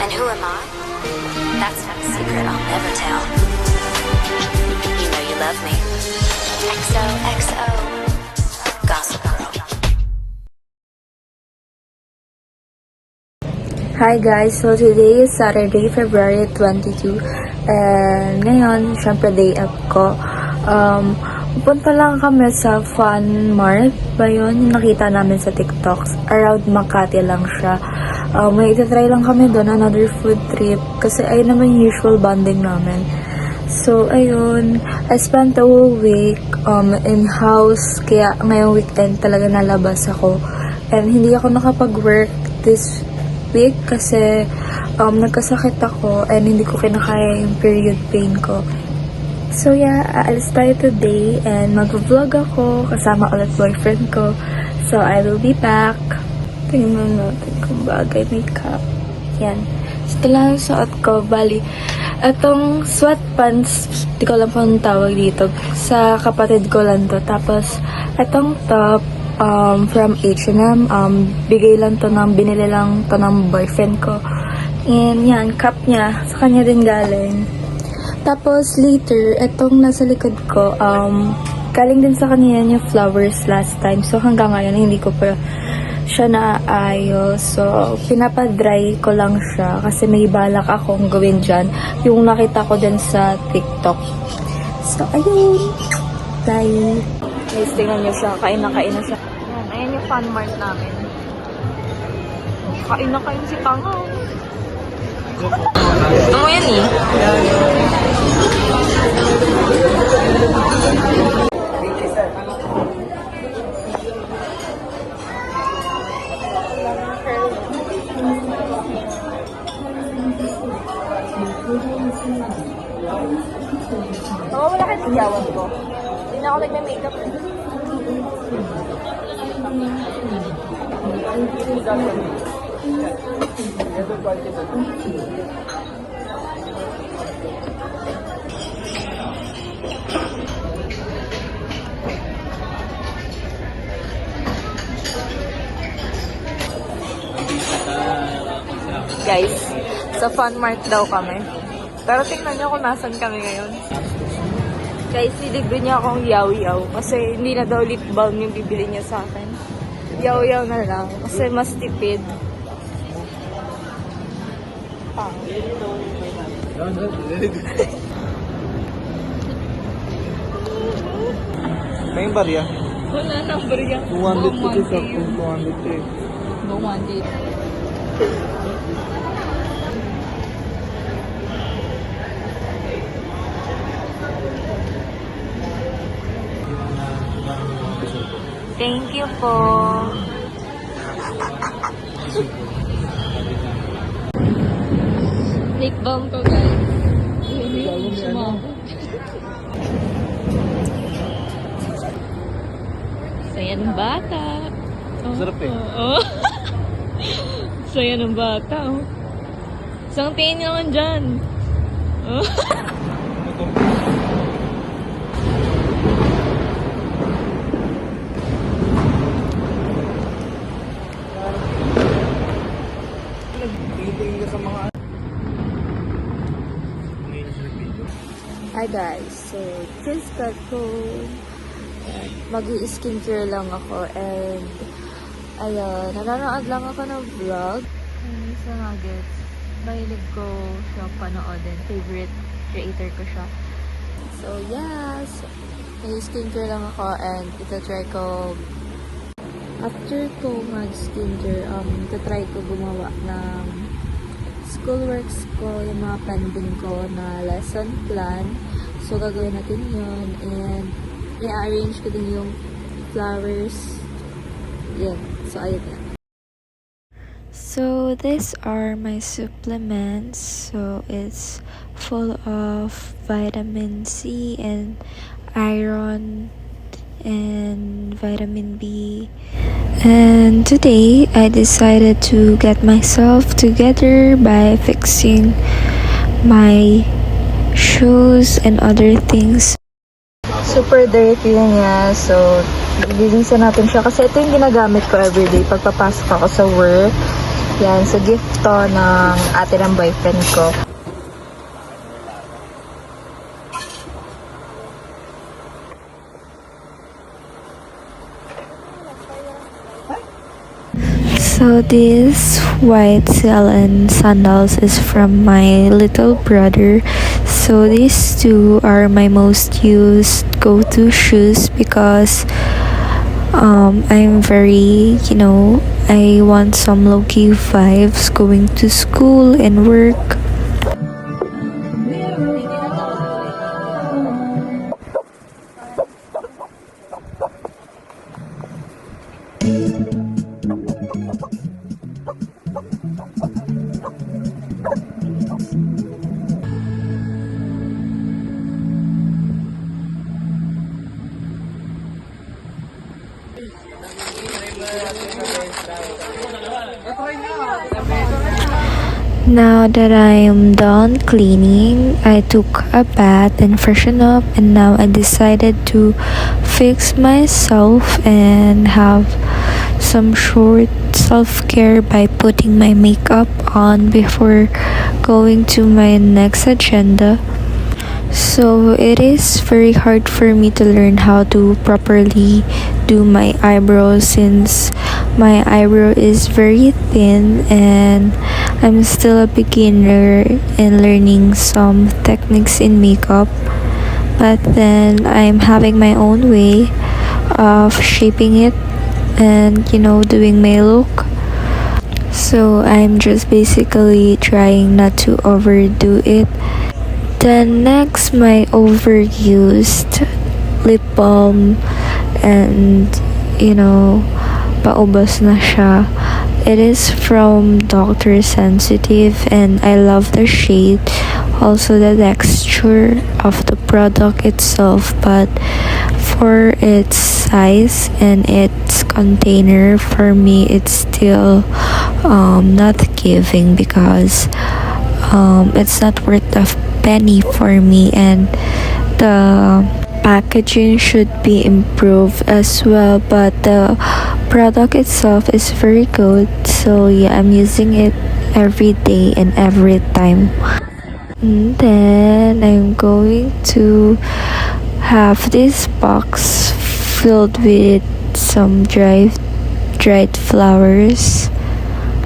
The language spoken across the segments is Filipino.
And who am I? That's not a secret I'll never tell. You know you love me. XOXO. Gossip Girl. Hi guys, so today is Saturday, February 22 and ngayon, syempre day up ko. Pupunta lang kami sa Fun Mart ba yun? Yung nakita namin sa TikTok. Around Makati lang siya. May itatry lang kami doon, another food trip. Kasi ayun naman yung usual bonding namin. So, ayun. I spent the whole week in-house. Kaya ngayong weekend talaga nalabas ako. And hindi ako nakapag-work this week kasi nagkasakit ako and hindi ko kinakaya yung period pain ko. So yeah, aalis tayo today and mag-vlog ako kasama ulit boyfriend ko. So I will be back. Tingnan natin kung bagay makeup. Yan. Ito lang yung suot ko. Bali, itong sweatpants, di ko alam kung anong tawag dito. Sa kapatid ko lang to. Tapos, itong top, from H&M, bigay lang to binili lang to ng boyfriend ko. And yan, cup niya, sa kanya din galing. Tapos later, etong nasa likod ko, galing din sa kanya yung flowers last time. So hanggang ngayon, hindi ko pa siya naayos. So, pinapadry ko lang siya kasi may balak akong gawin dyan. Yung nakita ko dyan sa TikTok. So, ayun. Bye. Guys, tingnan nyo siya. Kain na siya. Ayan, ayan yung Fun Mart namin. Kain na si Tanga. Ito mo yan eh. Wala kayo sigawan ko. Hindi na ako nagme-makeup. Guys, sa Fun Mart daw kami. Pero tingnan nyo kung nasan kami ngayon. Guys, nilibre niya akong yaw-yaw. Kasi hindi na daw lip balm yung bibili niya sa akin. Yaw-yaw na lang. Kasi mas tipid. May barya? Wala nang barya. 200 pesos ako. 200 pesos. Bumandi. Thank you po. Lip balm ko, guys. Sumabot. Saya ng bata. Sarap eh. Oo. Saya ng bata. Oh. Isang tingin naman dyan. Oh. Tingin ka sa mga Hi guys, so just got home. Mag-i-skincare lang ako and ayun, nanonood lang ako ng vlog. Sa Nuggets, mahilig ko siya panoodin. Favorite creator ko siya. So yes, mag-i-skincare lang ako and ito-try ko. After ko mag-skincare, ito-try ko gumawa ng schoolworks ko, yung mga pending ko na lesson plan. So, gagawin natin yun. And, i-arrange ko din yung flowers. Yan. So, ayun yan. So, these are my supplements. So, it's full of vitamin C and iron and vitamin B. And today I decided to get myself together by fixing my shoes and other things. Super dirty na niya, so lilinisan natin siya kasi ito yung ginagamit ko everyday pagpapasok ako sa work. Yan, so gift to ng ate ng boyfriend ko. So this white Celine sandals is from my little brother. So these two are my most used go-to shoes because I'm very, I want some low-key vibes going to school and work. Now that I'm done cleaning, I took a bath and freshen up, and now I decided to fix myself and have some short self-care by putting my makeup on before going to my next agenda. So it is very hard for me to learn how to properly do my eyebrows since my eyebrow is very thin and I'm still a beginner in learning some techniques in makeup. But then I'm having my own way of shaping it and doing my look. So I'm just basically trying not to overdo it. Then next, my overused lip balm and paubos na siya. It is from Dr. Sensitive and I love the shade, also the texture of the product itself, but for its size and its container, for me it's still not giving because it's not worth a penny for me, and the packaging should be improved as well, but the product itself is very good. So yeah, I'm using it every day and every time. And then I'm going to have this box filled with some dried flowers.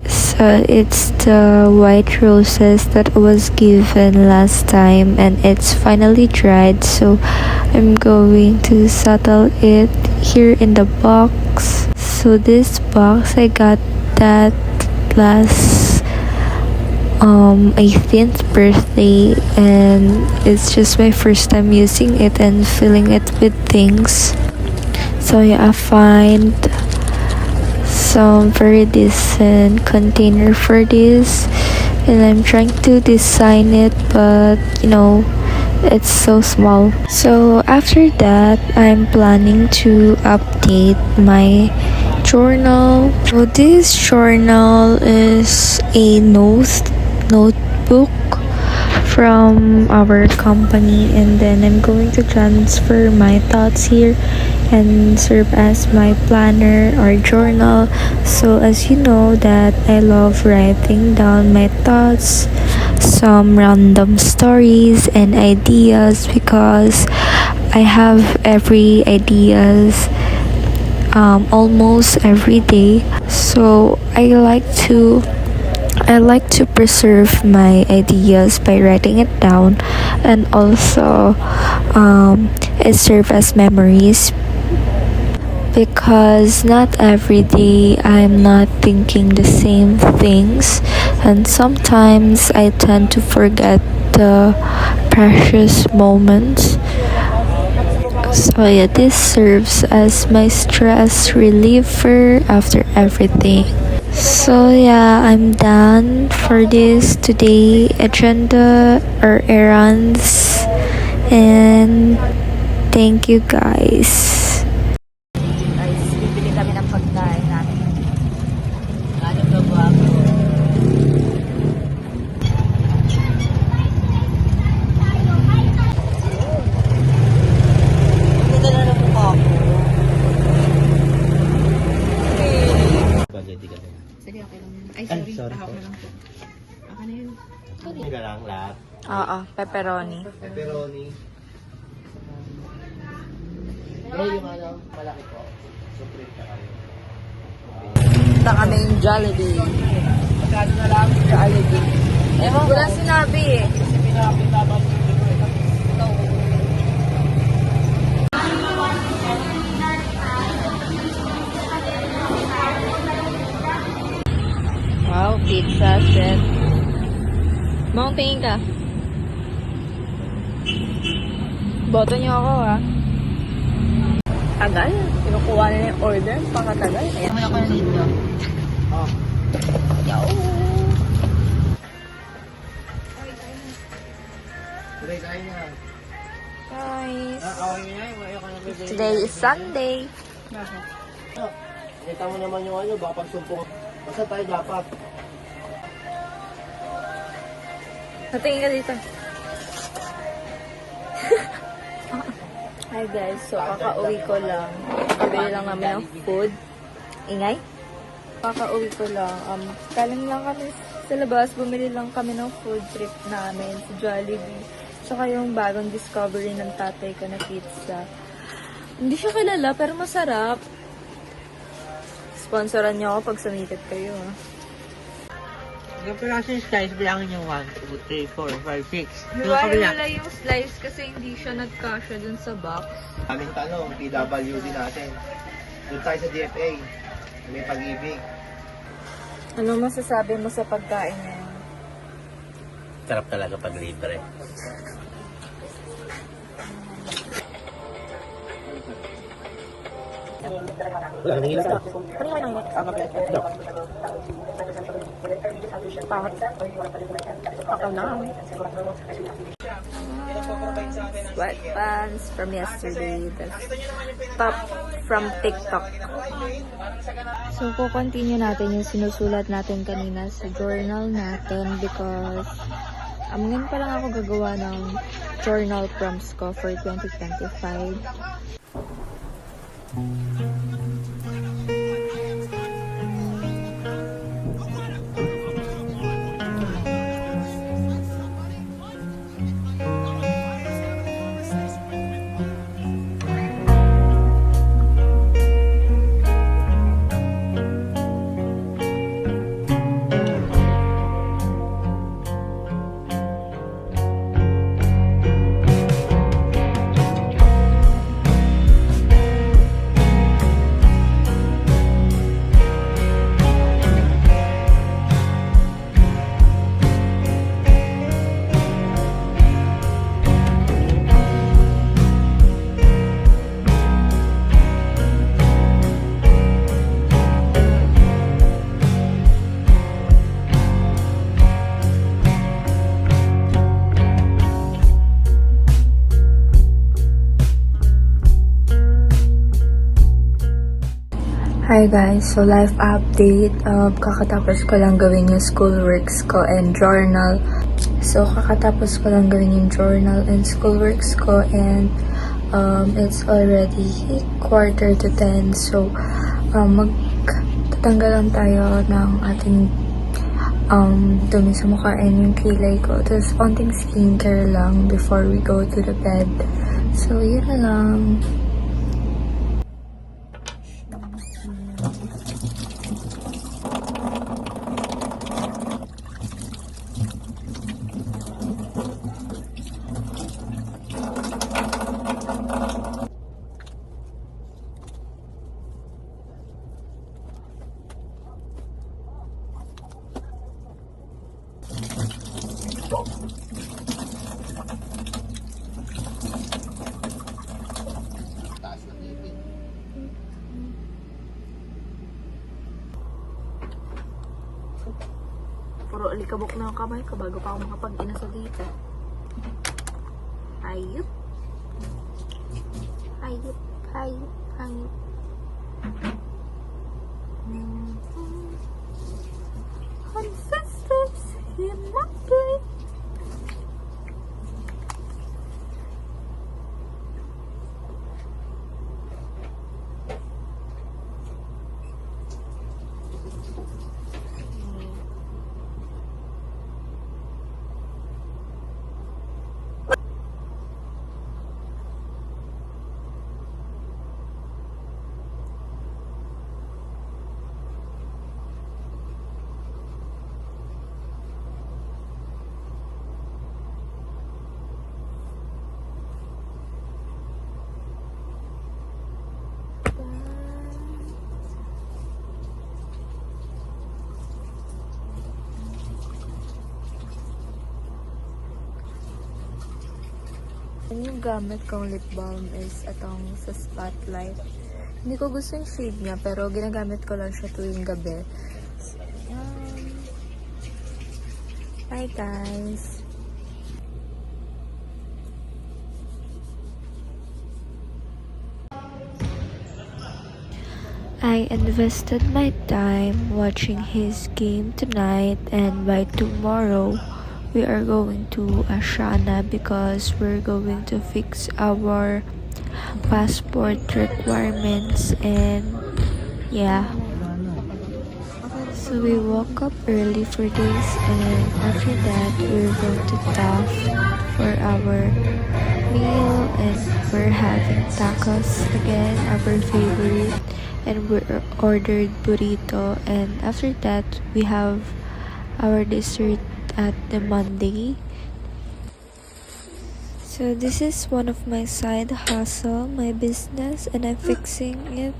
So it's the white roses that was given last time and it's finally dried, so I'm going to settle it here in the box. So this box I got that last 18th birthday and it's just my first time using it and filling it with things. So yeah, I find some very decent container for this and I'm trying to design it, but it's so small. So after that, I'm planning to update my journal. So this journal is a notebook from our company, and then I'm going to transfer my thoughts here and serve as my planner or journal. So as you know that I love writing down my thoughts, some random stories and ideas, because I have every ideas almost every day. So I like to preserve my ideas by writing it down, and also it serves as memories because not every day I'm not thinking the same things, and sometimes I tend to forget the precious moments. So yeah, this serves as my stress reliever after everything. So yeah, I'm done for this today agenda or errands, and thank you guys. Guys, bibili kami ng pagkain natin. Ano ka ba ako? Ang ganda na ng mukha ko. Spaghetti ka din. Sige, okay lang. Ay, Ay, sorry. sorry. Hindi lang lahat. Oo, pepperoni. Pepperoni. Yung ano, malaki po. Supreme ka kayo. Punta kami yung Jollibee. Magkano na lang yung Jollibee? Wala sinabi eh. Kasi pinapinaban ko dito eh. Wow, pizza set. Mong, tingin ka. Boto niyo ako, ha? Tagal. Kinukuha na yung order. Pakatagal. Ayan. Wala ko na dito. Oh. Yo! Tuloy tayo na. Guys. Okay na yun. Ayoko na bibili. Today is Sunday. Kita mo naman yung ano, baka pagsumpong. Basta tayo dapat. Natingin ka dito. Hi guys, so kakauwi ko lang. Kabili lang namin ng food. Ingay? Kakauwi ko lang. Kaling lang kami sa labas. Bumili lang kami ng food trip namin sa Jollibee. Tsaka yung bagong discovery ng tatay ko na pizza. Hindi siya kilala pero masarap. Sponsoran niyo ako pag sumikat kayo. Ha? Yung piraso size, bilangin yung 1, 2, 3, 4, 5, 6. Wala yung slice kasi hindi siya nagkasya dun sa box. Aming tanong, PWD natin. Doon tayo sa DFA. May pag-ibig. Ano masasabi mo sa pagkain niya? Sarap talaga pag libre. Wala nang ilas ka. Sweatpants from yesterday. Top from TikTok. So, continue natin yung sinusulat natin kanina sa journal natin because ngayon pa lang ako gagawa ng journal prompts ko for 2025. Hi guys, so life update. Kakatapos ko lang gawin yung schoolworks ko and journal. So kakatapos ko lang gawin yung journal and schoolworks ko and it's already 9:45. So magtatanggal lang tayo ng ating dumi sa mukha and yung kilay ko. Tapos onting skincare lang before we go to the bed. So yun na lang. Taas ng ipin. Puro alikabok na ang kamay ko bago pa ako makapag-inasa dito. Ayup. Ayup, ayup, ayup. Ancestors in my place. Yung gamit kong lip balm is atong sa Spotlight. Hindi ko gusto yung shade niya, pero ginagamit ko lang siya tuwing gabi. So, bye guys! I invested my time watching his game tonight, and by tomorrow we are going to Ashana because we're going to fix our passport requirements. And yeah, so we woke up early for this, and after that we're going to TAF for our meal, and we're having tacos again, our favorite, and we ordered burrito, and after that we have our dessert at the Monday. So this is one of my side hustle, my business, and I'm fixing it